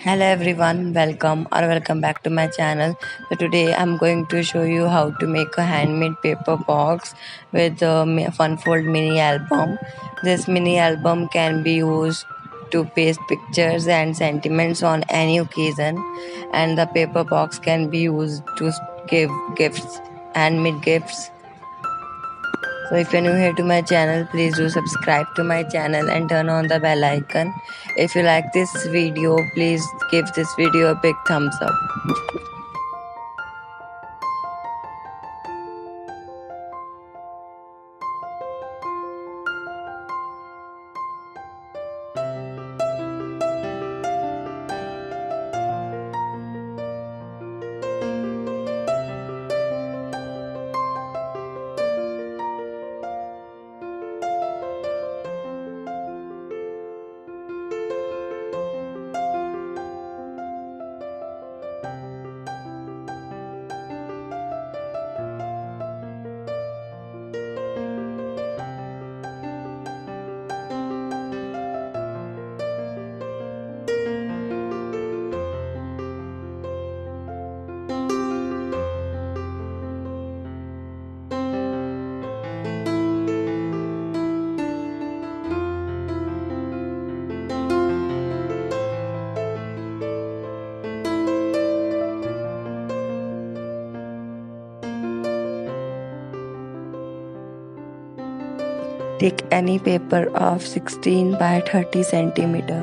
Hello everyone, welcome back to my channel. So today I'm going to show you how to make a handmade paper box with a fun fold mini album. This mini album can be used to paste pictures and sentiments on any occasion, and the paper box can be used to give gifts, handmade gifts. So if you're new here to my channel, please do subscribe to my channel and turn on the bell icon. If you like this video, please give this video a big thumbs up. Take any paper of 16 by 30 centimeter.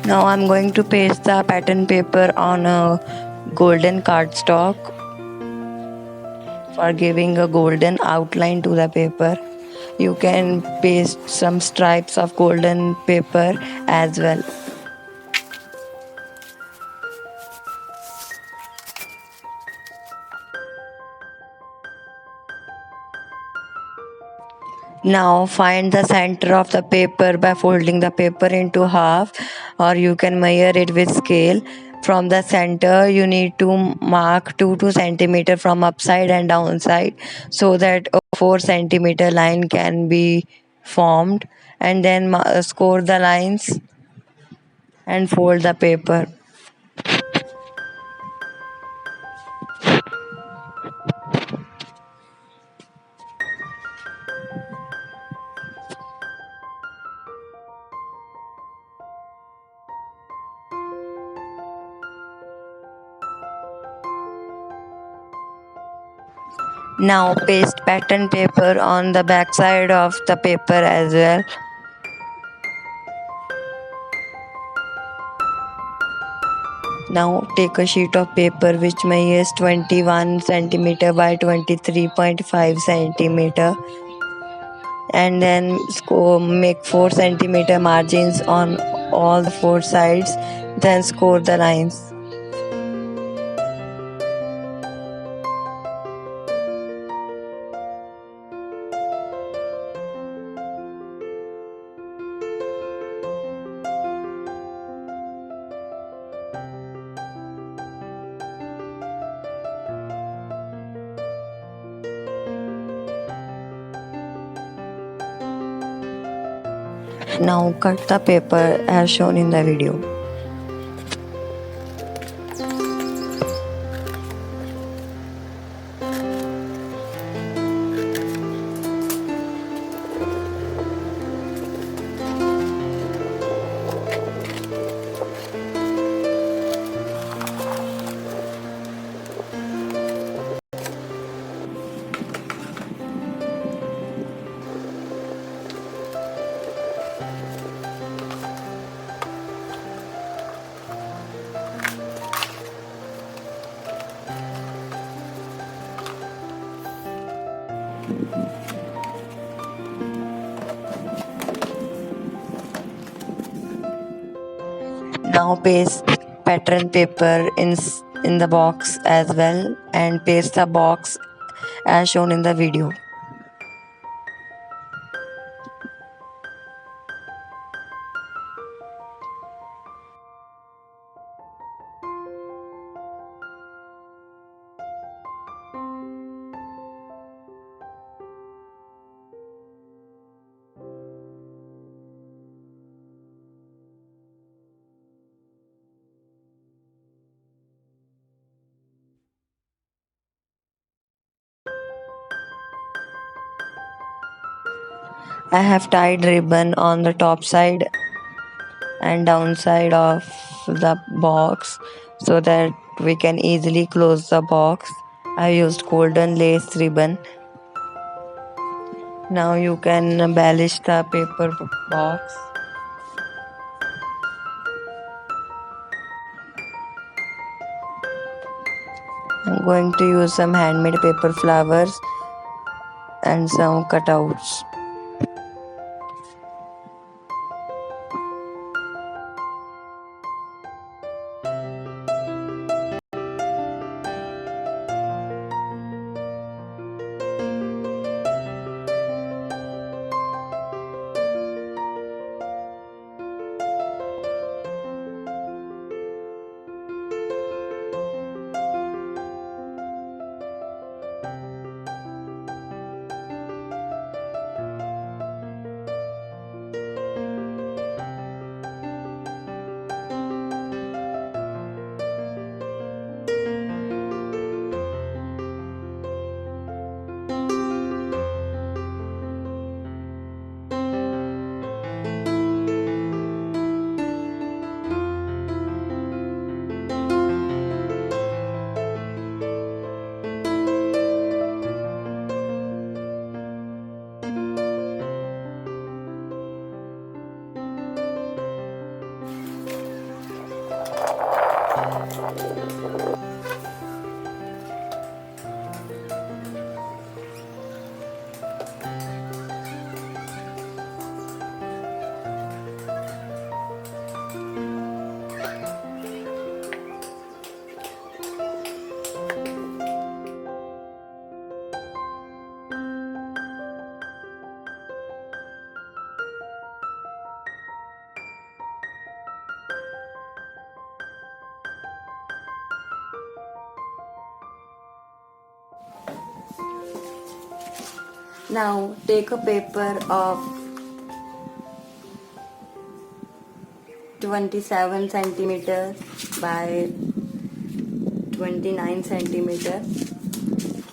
Now I'm going to paste the pattern paper on a golden cardstock for giving a golden outline to the paper. You can paste some stripes of golden paper as well. Now find the center of the paper by folding the paper into half, or you can measure it with scale. From the center you need to mark 2 centimeter from upside and downside so that a 4 centimeter line can be formed, and then score the lines and fold the paper. Now paste pattern paper on the back side of the paper as well. Now take a sheet of paper which measures 21 centimeter by 23.5 centimeter, and then make 4 centimeter margins on all the 4 sides, then score the lines. Now cut the paper as shown in the video. Now paste pattern paper in the box as well, and paste the box as shown in the video. I have tied ribbon on the top side and downside of the box so that we can easily close the box. I used golden lace ribbon. Now you can embellish the paper box. I'm going to use some handmade paper flowers and some cutouts. Now take a paper of 27 centimeter by 29 centimeter.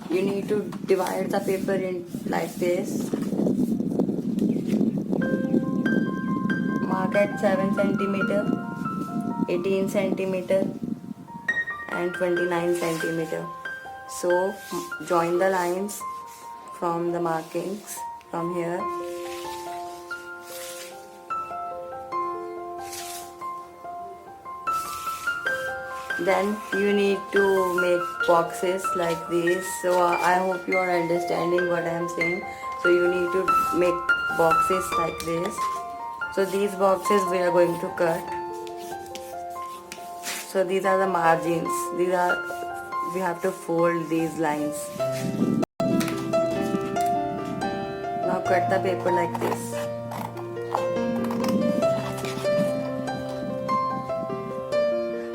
You need to divide the paper in like this. Mark at 7 centimeter, 18 centimeter and 29 centimeter. So join the lines from the markings from here. Then you need to make boxes like this. So I hope you are understanding what I am saying. So you need to make boxes like this. So these boxes we are going to cut. So these are the margins. We have to fold these lines. Now cut the paper like this.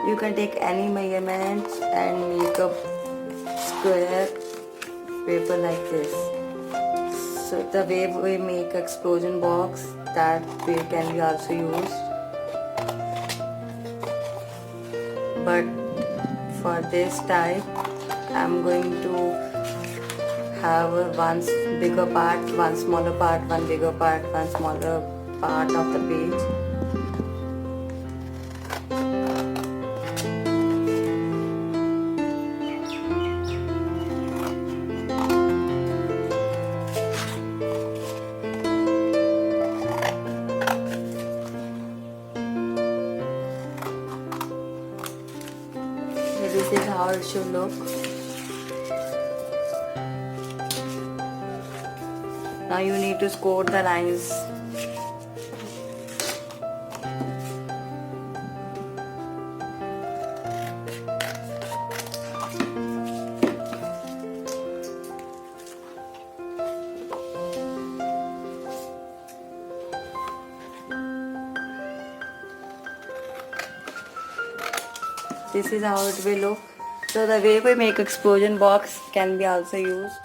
You can take any measurements and make a square paper like this. So the way we make explosion box, that way can be also used. But for this type, I'm going to have one bigger part, one smaller part, one bigger part, one smaller part of the page. This is how it should look. Now you need to score the lines. This is how it will look. So the way we make explosion box can be also used.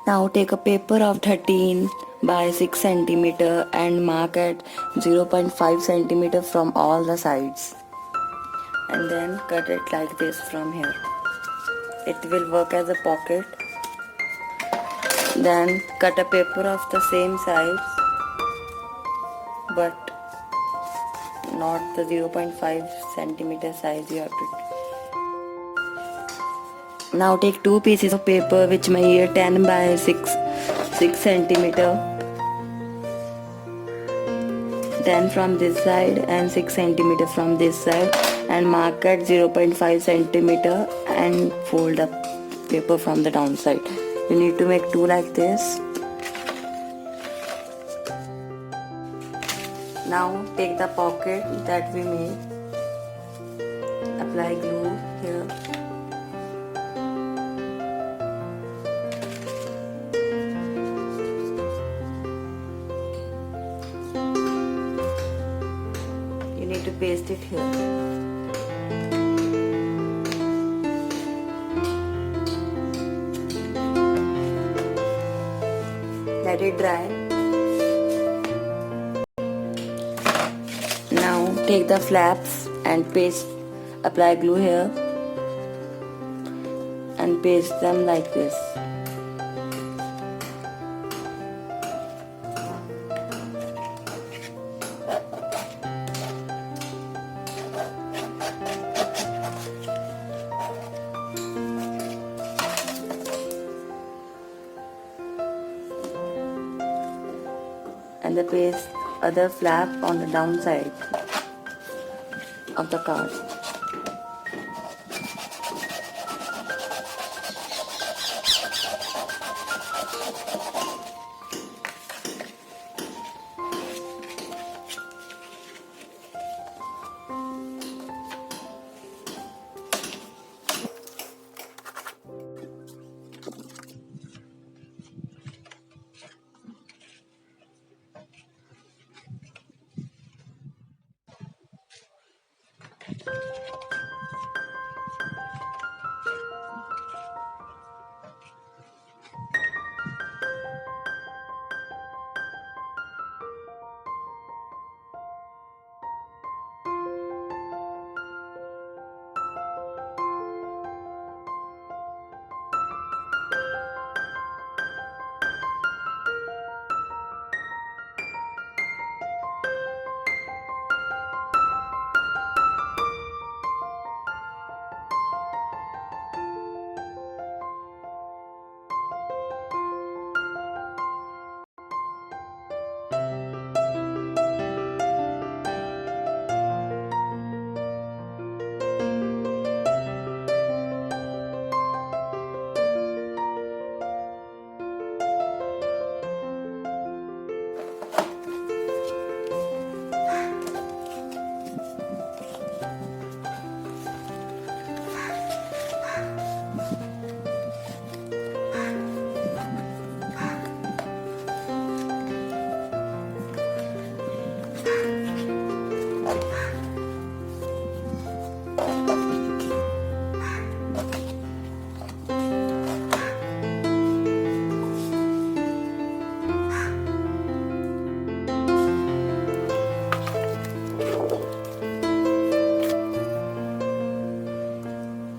Now take a paper of 13 by 6 centimeter and mark at 0.5 centimeter from all the sides, and then cut it like this from here. It will work as a pocket. Then cut a paper of the same size but not the 0.5 centimeter size. You have to now take two pieces of paper which measure 10 by 6 centimeter, 10 from this side and 6 centimeter from this side, and mark at 0.5 centimeter and fold the paper from the downside. You need to make two like this. Now take the pocket that we made, apply glue here. You need to paste it here. Let it dry. Now take the flaps and paste, apply glue here and paste them like this. And the paste other flap on the downside of the card.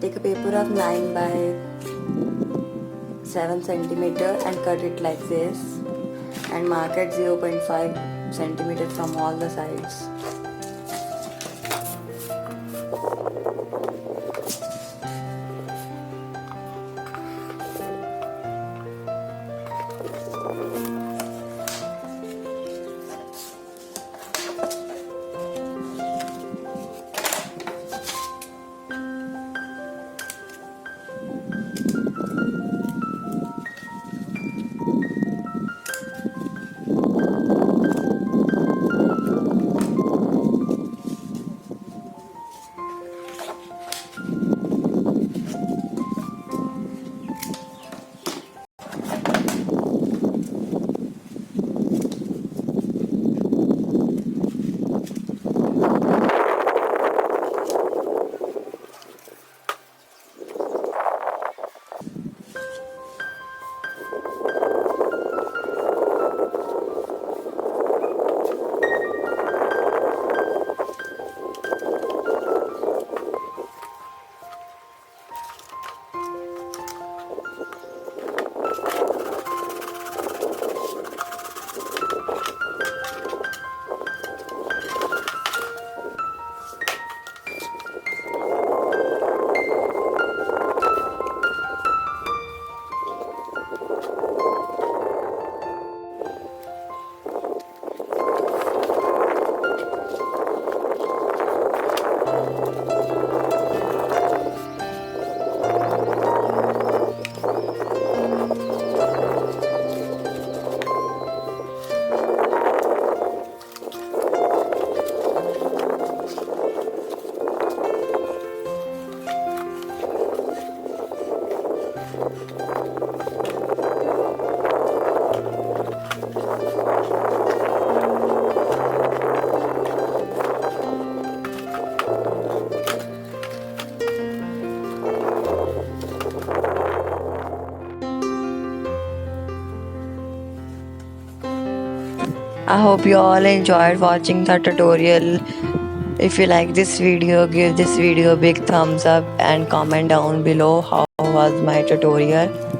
Take a paper of 9 by 7 centimeter and cut it like this and mark at 0.5 centimeter from all the sides. I hope you all enjoyed watching the tutorial. If you like this video, give this video a big thumbs up and comment down below how was my tutorial.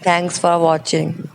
Thanks for watching.